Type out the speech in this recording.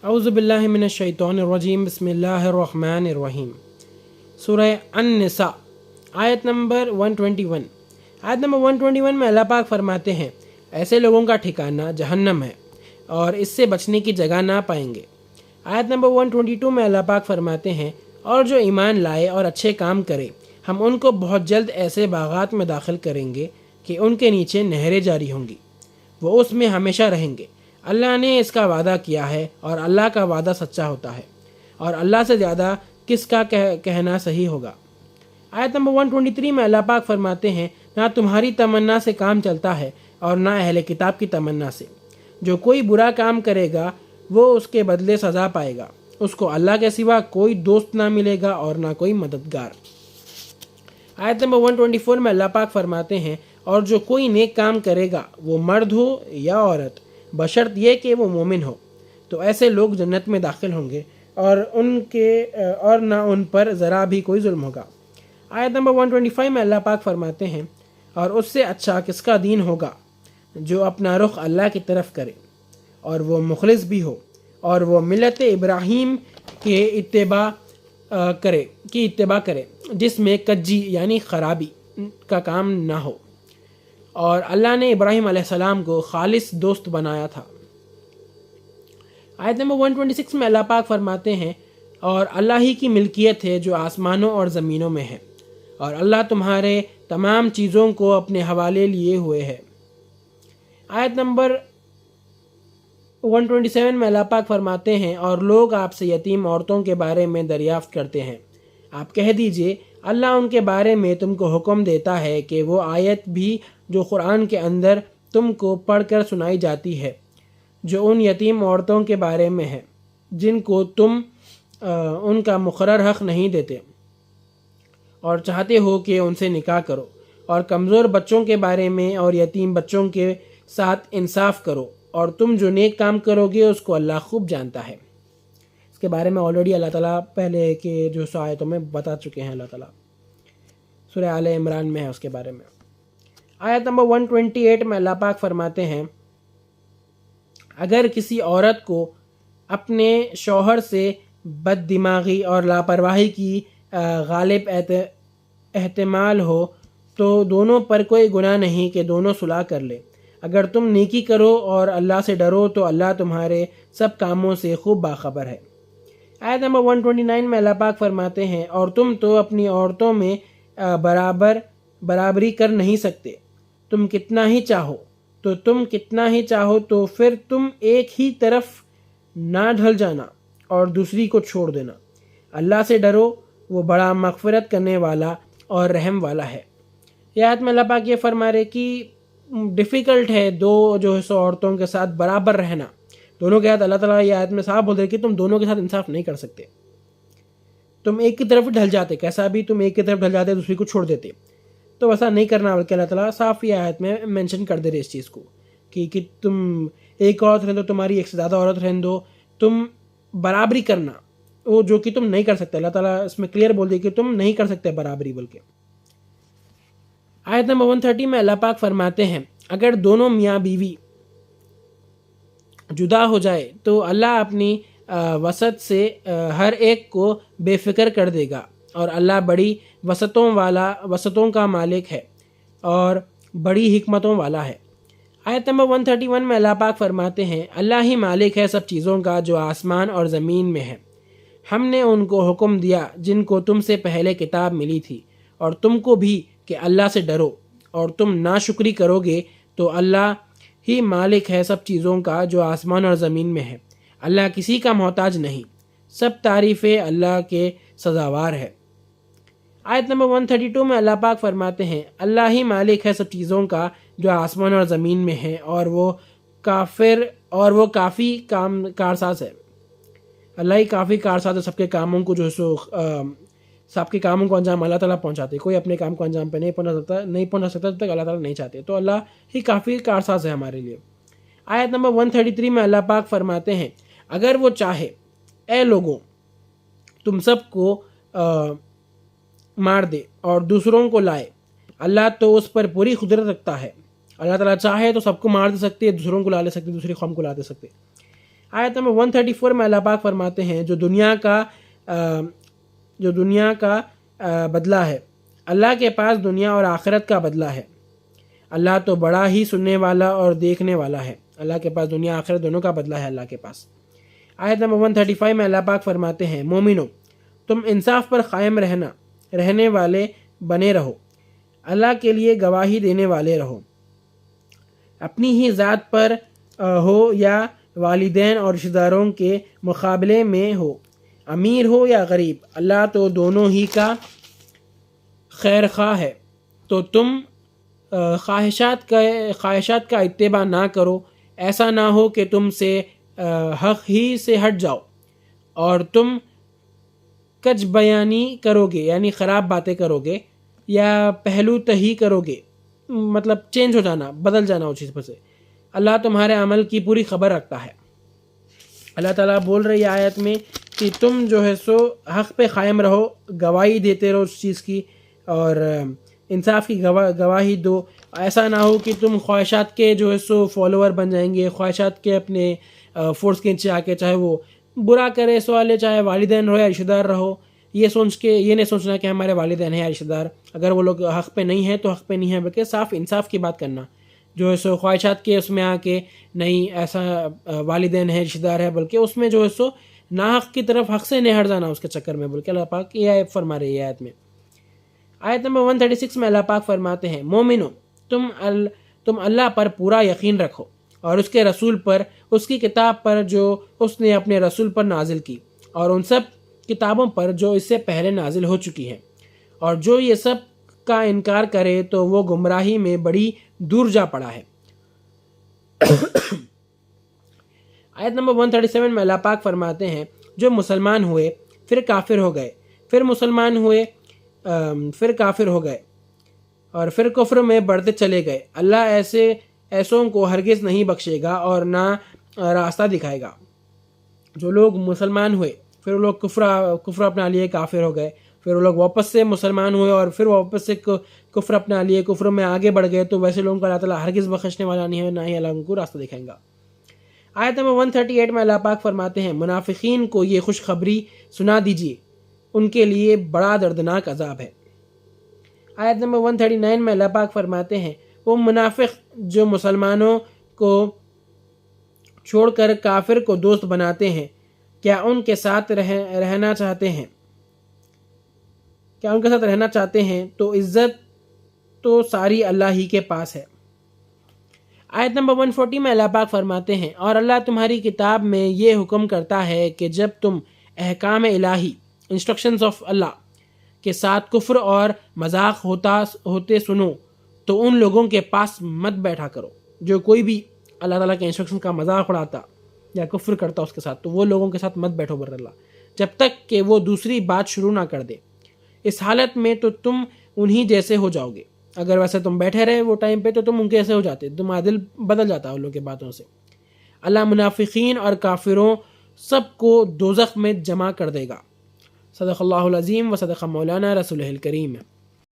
اعوذ باللہ من الشیطان الرجیم بسم اللہ الرحمن الرحیم۔ سورہ النساء آیت نمبر 121۔ آیت نمبر 121 میں اللہ پاک فرماتے ہیں ایسے لوگوں کا ٹھکانہ جہنم ہے اور اس سے بچنے کی جگہ نہ پائیں گے۔ آیت نمبر 122 میں اللہ پاک فرماتے ہیں اور جو ایمان لائے اور اچھے کام کرے ہم ان کو بہت جلد ایسے باغات میں داخل کریں گے کہ ان کے نیچے نہریں جاری ہوں گی، وہ اس میں ہمیشہ رہیں گے۔ اللہ نے اس کا وعدہ کیا ہے اور اللہ کا وعدہ سچا ہوتا ہے، اور اللہ سے زیادہ کس کا کہنا صحیح ہوگا۔ آیت نمبر 123 میں اللہ پاک فرماتے ہیں نہ تمہاری تمنا سے کام چلتا ہے اور نہ اہل کتاب کی تمنا سے۔ جو کوئی برا کام کرے گا وہ اس کے بدلے سزا پائے گا، اس کو اللہ کے سوا کوئی دوست نہ ملے گا اور نہ کوئی مددگار۔ آیت نمبر 124 میں اللہ پاک فرماتے ہیں اور جو کوئی نیک کام کرے گا وہ مرد ہو یا عورت بشرط یہ کہ وہ مومن ہو تو ایسے لوگ جنت میں داخل ہوں گے اور نہ ان پر ذرا بھی کوئی ظلم ہوگا۔ آیت نمبر 125 میں اللہ پاک فرماتے ہیں اور اس سے اچھا کس کا دین ہوگا جو اپنا رخ اللہ کی طرف کرے اور وہ مخلص بھی ہو اور وہ ملت ابراہیم کے اتباع کرے جس میں کجی یعنی خرابی کا کام نہ ہو، اور اللہ نے ابراہیم علیہ السلام کو خالص دوست بنایا تھا۔ آیت نمبر 126 میں اللہ پاک فرماتے ہیں اور اللہ ہی کی ملکیت ہے جو آسمانوں اور زمینوں میں ہے، اور اللہ تمہارے تمام چیزوں کو اپنے حوالے لیے ہوئے ہے۔ آیت نمبر 127 میں اللہ پاک فرماتے ہیں اور لوگ آپ سے یتیم عورتوں کے بارے میں دریافت کرتے ہیں، آپ کہہ دیجئے اللہ ان کے بارے میں تم کو حکم دیتا ہے کہ وہ آیت بھی جو قرآن کے اندر تم کو پڑھ کر سنائی جاتی ہے جو ان یتیم عورتوں کے بارے میں ہے جن کو تم ان کا مقرر حق نہیں دیتے اور چاہتے ہو کہ ان سے نکاح کرو، اور کمزور بچوں کے بارے میں اور یتیم بچوں کے ساتھ انصاف کرو، اور تم جو نیک کام کرو گے اس کو اللہ خوب جانتا ہے۔ اس کے بارے میں آلریڈی اللہ تعالیٰ پہلے کے جو آیتوں میں بتا چکے ہیں۔ اللہ تعالیٰ سورہ آل عمران میں ہے اس کے بارے میں۔ آیت نمبر 128 میں اللہ پاک فرماتے ہیں اگر کسی عورت کو اپنے شوہر سے بد دماغی اور لاپرواہی کی غالب احتمال ہو تو دونوں پر کوئی گناہ نہیں کہ دونوں صلح کر لے۔ اگر تم نیکی کرو اور اللہ سے ڈرو تو اللہ تمہارے سب کاموں سے خوب باخبر ہے۔ آیت نمبر 129 میں اللہ پاک فرماتے ہیں اور تم تو اپنی عورتوں میں برابری کر نہیں سکتے، تم کتنا ہی چاہو تو پھر تم ایک ہی طرف نہ ڈھل جانا اور دوسری کو چھوڑ دینا۔ اللہ سے ڈرو، وہ بڑا مغفرت کرنے والا اور رحم والا ہے۔ یہ آیت میں اللہ پاک یہ فرما رہے کہ ڈیفیکلٹ ہے دو عورتوں کے ساتھ برابر رہنا۔ دونوں کے ساتھ اللہ تعالیٰ یہ آیت میں صاف بول رہے کہ تم دونوں کے ساتھ انصاف نہیں کر سکتے، تم ایک کی طرف ڈھل جاتے، کیسا بھی تم ایک کی طرف ڈھل جاتے دوسری کو چھوڑ دیتے، تو ایسا نہیں کرنا، بلکہ اللہ تعالیٰ صاف یہ آیت میں مینشن کر دے رہے اس چیز کو کہ تم ایک عورت رہن دو، تمہاری ایک سے زیادہ عورت رہن دو، تم برابری کرنا، وہ جو کہ تم نہیں کر سکتے۔ اللہ تعالیٰ اس میں کلیئر بول دے کہ تم نہیں کر سکتے برابری۔ بلکہ آیت نمبر 130 میں اللہ پاک فرماتے ہیں اگر دونوں میاں بیوی جدا ہو جائے تو اللہ اپنی وسعت سے ہر ایک کو بے فکر کر دے گا، اور اللہ بڑی وسعتوں کا مالک ہے اور بڑی حکمتوں والا ہے۔ آیت نمبر 131 میں اللہ پاک فرماتے ہیں اللہ ہی مالک ہے سب چیزوں کا جو آسمان اور زمین میں ہے۔ ہم نے ان کو حکم دیا جن کو تم سے پہلے کتاب ملی تھی، اور تم کو بھی کہ اللہ سے ڈرو، اور تم ناشکری کرو گے تو اللہ ہی مالک ہے سب چیزوں کا جو آسمان اور زمین میں ہے۔ اللہ کسی کا محتاج نہیں، سب تعریفیں اللہ کے سزاوار ہے۔ آیت نمبر 132 میں اللہ پاک فرماتے ہیں اللہ ہی مالک ہے سب چیزوں کا جو آسمان اور زمین میں ہے، اور وہ کافی کارساز ہے۔ اللہ ہی کافی کارساز ہے، سب کے کاموں کو سب کے کاموں کو انجام اللہ تعالیٰ پہنچاتے، کوئی اپنے کام کو انجام پہ نہیں پہنچا سکتا جب تک اللہ تعالیٰ نہیں چاہتے، تو اللہ ہی کافی کارساز ہے ہمارے لیے۔ آیت نمبر 133 میں اللہ پاک فرماتے ہیں اگر وہ چاہے اے لوگوں تم سب کو مار دے اور دوسروں کو لائے، اللہ تو اس پر پوری قدرت رکھتا ہے۔ اللہ تعالیٰ چاہے تو سب کو مار دے سکتے، دوسروں کو لا لے سکتے، دوسری قوم کو لا دے سکتے۔ آیت نمبر 134 میں اللہ پاک فرماتے ہیں جو دنیا کا بدلہ ہے، اللہ کے پاس دنیا اور آخرت کا بدلہ ہے، اللہ تو بڑا ہی سننے والا اور دیکھنے والا ہے۔ اللہ کے پاس دنیا آخرت دونوں کا بدلہ ہے اللہ کے پاس۔ آیت نمبر 135 میں اللہ پاک فرماتے ہیں مومنو تم انصاف پر قائم رہنے والے بنے رہو، اللہ کے لیے گواہی دینے والے رہو، اپنی ہی ذات پر ہو یا والدین اور رشتہ داروں کے مقابلے میں ہو، امیر ہو یا غریب، اللہ تو دونوں ہی کا خیر خواہ ہے۔ تو تم خواہشات کا اتباع نہ کرو، ایسا نہ ہو کہ تم سے حق ہی سے ہٹ جاؤ اور تم کج بیانی کرو گے، یعنی خراب باتیں کرو گے یا پہلو تہی کرو گے، مطلب چینج ہو جانا، بدل جانا اس چیز پر سے۔ اللہ تمہارے عمل کی پوری خبر رکھتا ہے۔ اللہ تعالیٰ بول رہی ہے آیت میں کہ تم جو ہے سو حق پہ قائم رہو، گواہی دیتے رہو اس چیز کی، اور انصاف کی گواہی دو۔ ایسا نہ ہو کہ تم خواہشات کے جو ہے سو فالوور بن جائیں گے، خواہشات کے اپنے فورس کے نیچے آ کے، چاہے وہ برا کرے سوالے، چاہے والدین رہو یا رشتہ دار رہو، یہ نہیں سوچنا کہ ہمارے والدین ہیں یا رشتہ دار، اگر وہ لوگ حق پہ نہیں ہیں تو حق پہ نہیں ہیں، بلکہ صاف انصاف کی بات کرنا، جو ہے سو خواہشات کے اس میں آ کے نہیں ایسا والدین ہے رشتہ دار ہے، بلکہ اس میں جو ہے سو ناحق کی طرف حق سے نہیں ہٹ جانا اس کے چکر میں، بلکہ اللہ پاک یہ فرما رہی ہے آیت میں۔ آیت نمبر 136 میں اللہ پاک فرماتے ہیں مومنو تم اللہ پر پورا یقین رکھو اور اس کے رسول پر، اس کی کتاب پر جو اس نے اپنے رسول پر نازل کی، اور ان سب کتابوں پر جو اس سے پہلے نازل ہو چکی ہیں، اور جو یہ سب کا انکار کرے تو وہ گمراہی میں بڑی دور جا پڑا ہے۔ آیت نمبر 137 میں اللہ پاک فرماتے ہیں جو مسلمان ہوئے پھر کافر ہو گئے، پھر مسلمان ہوئے پھر کافر ہو گئے اور پھر کفر میں بڑھتے چلے گئے، اللہ ایسوں کو ہرگز نہیں بخشے گا اور نہ راستہ دکھائے گا۔ جو لوگ مسلمان ہوئے پھر وہ لوگ کفر اپنا لیے کافر ہو گئے، پھر وہ لوگ واپس سے مسلمان ہوئے اور پھر واپس سے کفر اپنا لیے کفر میں آگے بڑھ گئے، تو ویسے لوگوں کو اللہ تعالیٰ ہرگز بخشنے والا نہیں ہے، نہ ہی اللہ ان کو راستہ دکھائیں گا۔ آیت نمبر 138 میں اللہ پاک فرماتے ہیں منافقین کو یہ خوشخبری سنا دیجیے، ان کے لیے بڑا دردناک عذاب ہے۔ آیت نمبر 139 میں اللہ پاک فرماتے ہیں وہ منافق جو مسلمانوں کو چھوڑ کر کافر کو دوست بناتے ہیں، کیا ان کے ساتھ رہنا چاہتے ہیں تو عزت تو ساری اللہ ہی کے پاس ہے۔ آیت نمبر 140 میں اللہ پاک فرماتے ہیں اور اللہ تمہاری کتاب میں یہ حکم کرتا ہے کہ جب تم احکام الہی انسٹرکشنز آف اللہ کے ساتھ کفر اور مذاق ہوتے سنو تو ان لوگوں کے پاس مت بیٹھا کرو، جو کوئی بھی اللہ تعالیٰ کے انسٹرکشن کا مذاق اڑاتا یا کفر کرتا اس کے ساتھ، تو وہ لوگوں کے ساتھ مت بیٹھو بر اللہ، جب تک کہ وہ دوسری بات شروع نہ کر دے۔ اس حالت میں تو تم انہی جیسے ہو جاؤ گے، اگر ویسے تم بیٹھے رہے وہ ٹائم پہ تو تم ان کے ایسے ہو جاتے، تمہارا دل بدل جاتا ان لوگوں کی باتوں سے۔ اللہ منافقین اور کافروں سب کو دوزخ میں جمع کر دے گا۔ صدق اللہ العظیم و صدق مولانا رسولہ الکریم۔